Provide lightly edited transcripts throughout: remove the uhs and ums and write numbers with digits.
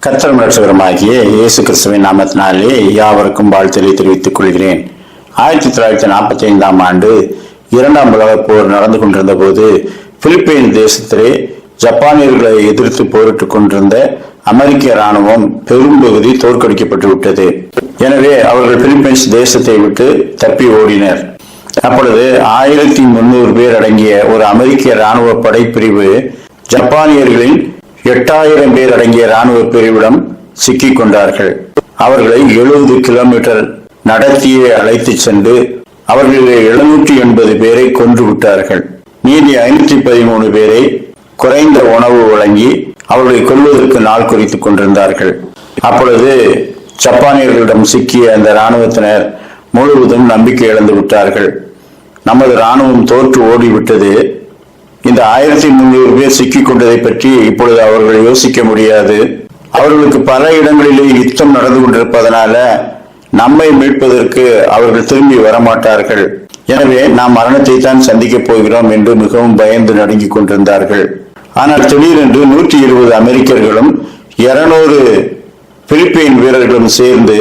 கர்த்தரும் இரட்சகருமாகிய இயேசு கிறிஸ்துவின் நாமத்தினாலே யாவருக்கும் வாழ்த்துக்களை தெரிவித்துக் கொள்கிறேன். 1945 ஆண்டு 2ஆம் உலகப் போர் நடந்து கொண்டிருந்த போது பிலிப்பைன் தேசத்திலே ஜப்பானியர்களை எதிர்த்து போரிட்டுக் கொண்டிருந்த அமெரிக்க இராணுவம் பெரும்பகுதி தோற்கடிக்கப்பட்டு விட்டது. எனவே அவர்கள் பிலிப்பைன்ஸ் தேசத்தை விட்டு தப்பி ஓடினர். அப்பொழுது 1300 பேர் அடங்கிய ஒரு அமெரிக்க இராணுவ படைப்பிரிவு ஜப்பானியர்களின் 8000 பேர் அடங்கிய இராணுவ பிரிவிடம் சிக்கிக் கொண்டார்கள். அவர்களை 70 கிலோமீட்டர் நடத்தியே அழைத்து சென்று அவர்களிலே 780 பேரை கொன்று விட்டார்கள். மீதி 513 பேரை குறைந்த உணவு வழங்கி அவர்களை கொல்வதற்கு நாள் குறித்துக் கொண்டிருந்தார்கள். அப்பொழுது ஜப்பானியர்களிடம் சிக்கிய அந்த இராணுவத்தினர் முழுவதும் நம்பிக்கை இழந்து விட்டார்கள். நமது இராணுவம் தோற்று ஓடிவிட்டது. இந்த 1300 பேர் சிக்கிக் கொண்டதை பற்றி இப்பொழுது அவர்கள் யோசிக்க முடியாது. அவர்களுக்கு பல இடங்களிலே யுத்தம் நடந்து கொண்டிருப்பதனால நம்மை மீட்பதற்கு அவர்கள் திரும்பி வரமாட்டார்கள். எனவே நாம் மரணத்தை தான் சந்திக்கப் போகிறோம் என்று மிகவும் பயந்து நடுங்கிக் கொண்டிருந்தார்கள். ஆனால் திடீரென்று 120 அமெரிக்கர்களும் 200 பிலிப்பைன் வீரர்களும் சேர்ந்து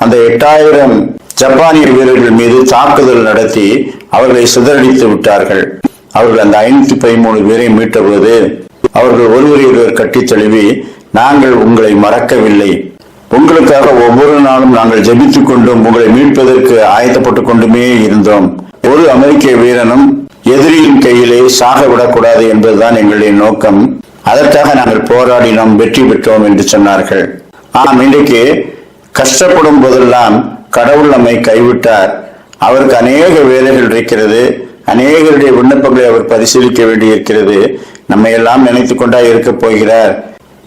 அந்த 8000 ஜப்பானிய வீரர்கள் மீது தாக்குதல் நடத்தி அவர்களை சிதறடித்து விட்டார்கள். அவர்கள் அந்த 513 பேரை மீட்டபோது அவர்கள் ஒருவர் கட்டி தழுவி, நாங்கள் உங்களை மறக்கவில்லை, உங்களுக்காக ஒவ்வொரு நாளும் நாங்கள் ஜெபித்துக் கொண்டும் உங்களை மீட்பதற்கு ஆயத்தப்பட்டுக் கொண்டுமே இருந்தோம். ஒரு அமெரிக்க வீரனும் எதிரியின் கையிலே சாக விடக்கூடாது என்பதுதான் எங்களுடைய நோக்கம். அதற்காக நாங்கள் போராடினோம், வெற்றி பெற்றோம் என்று சொன்னார்கள். ஆம், இன்றைக்கு கஷ்டப்படும் போதெல்லாம் கடவுள் நம்மை கைவிட்டார். அவருக்கு அநேக வேலைகள் இருக்கிறது. அநேகருடைய விண்ணப்பங்களை அவர் பரிசீலிக்க வேண்டியிருக்கிறது. நம்மை எல்லாம் நினைத்துக் கொண்டா இருக்க போகிறார்.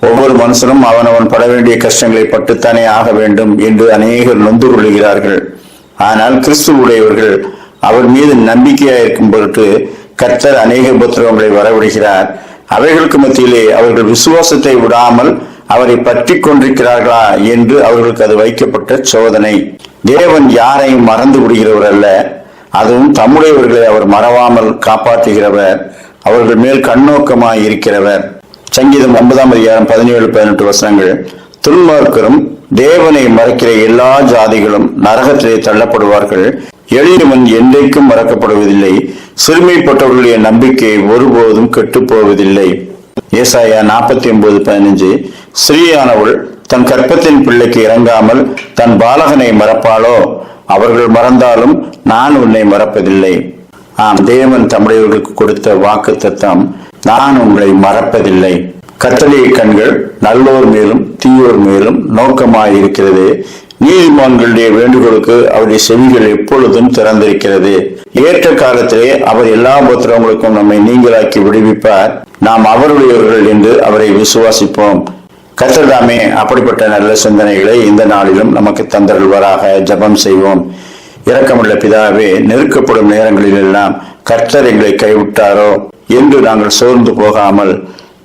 ஒவ்வொரு மனுஷனும் அவனவன் பட வேண்டிய கஷ்டங்களை பட்டுத்தானே ஆக வேண்டும் என்று அநேகர் நொந்து கொள்கிறார்கள். ஆனால் கிறிஸ்துவுடையவர்கள் அவர் மீது நம்பிக்கையா இருக்கும் பொருட்டு கர்த்தர் அநேக உபத்திரவங்களை வரவிடுகிறார். அவைகளுக்கு மத்தியிலே அவர்கள் விசுவாசத்தை விடாமல் அவரை பற்றி கொண்டிருக்கிறார்களா என்று அவர்களுக்கு அது வைக்கப்பட்ட சோதனை. தேவன் யாரையும் மறந்து விடுகிறவர் அல்ல. அதுவும் தம்முடையவர்களை அவர் மறவாமல் காப்பாற்றுகிறவர், அவர்கள் மேல் கண்ணோக்கமாய் இருக்கிறவர். சங்கீதம் 9ஆம் அதிகாரம் 17-18 வசனங்கள். துன்மார்க்கரும் தேவனை மறக்கிற எல்லா ஜாதிகளும் நரகத்திலே தள்ளப்படுவார்கள். எளியவன் என்றைக்கும் மறக்கப்படுவதில்லை. சிறுமைப்பட்டவர்களுடைய நம்பிக்கை ஒருபோதும் கெட்டு போவதில்லை. ஏசாயா 49:15. ஸ்ரீயானவள் தன் கற்பத்தின் பிள்ளைக்கு இறங்காமல் தன் பாலகனை மறப்பாளோ? அவர்கள் மறந்தாலும் நான் உன்னை மறப்பதில்லை. ஆம், தேவன் தம்முடையவர்களுக்கு கொடுத்த வாக்கு தத்தம், நான் உங்களை மறப்பதில்லை. கர்த்தருடைய கண்கள் நல்லோர் மேலும் தீயோர் மேலும் நோக்கமாயிருக்கிறது. நீதிமான்களுடைய வேண்டுகோளுக்கு அவருடைய செவிகள் எப்பொழுதும் திறந்திருக்கிறது. ஏற்ற காலத்திலே அவர் எல்லா உபத்திரவங்களுக்கும் நம்மை நீங்களாக்கி விடுவிப்பார். நாம் அவருடையவர்கள் என்று அவரை விசுவாசிப்போம். கர்த்தர் தாமே அப்படிப்பட்ட நல்ல சிந்தனைகளை இந்த நாளிலும் நமக்கு தந்தருள்வாராக. ஜெபம் செய்வோம். இரக்கமுள்ள பிதாவே, நெருக்கப்படும் நேரங்களில் எல்லாம் கர்த்தர் எங்களை கைவிட்டாரோ என்று நாங்கள் சோர்ந்து போகாமல்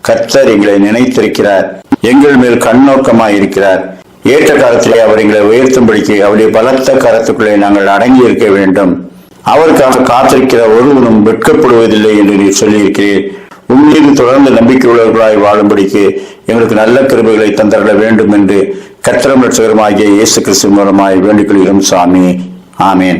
கர்த்தர் எங்களை நினைத்திருக்கிறார், எங்கள் மேல் கண்ணோக்கமாய் இருக்கிறார். ஏற்ற காலத்திலே அவர் எங்களை உயர்த்தும்படிக்கு அவருடைய பலத்த கரத்துக்குள்ளே நாங்கள் அடங்கி இருக்க வேண்டும். அவருக்காக காத்திருக்கிற ஒருவனும் வெட்கப்படுவதில்லை என்று நீர் சொல்லியிருக்கிறீர். உண்மையில் தொடர்ந்து நம்பிக்கை உள்ளவர்களாய் வாழும்படிக்கு எங்களுக்கு நல்ல கிருபைகளை தந்தரல வேண்டும் என்று கர்த்தரும் இரட்சகருமாகிய இயேசு கிறிஸ்து மூலமாய் வேண்டிக் கொள்கிறோம் சாமி. ஆமேன்.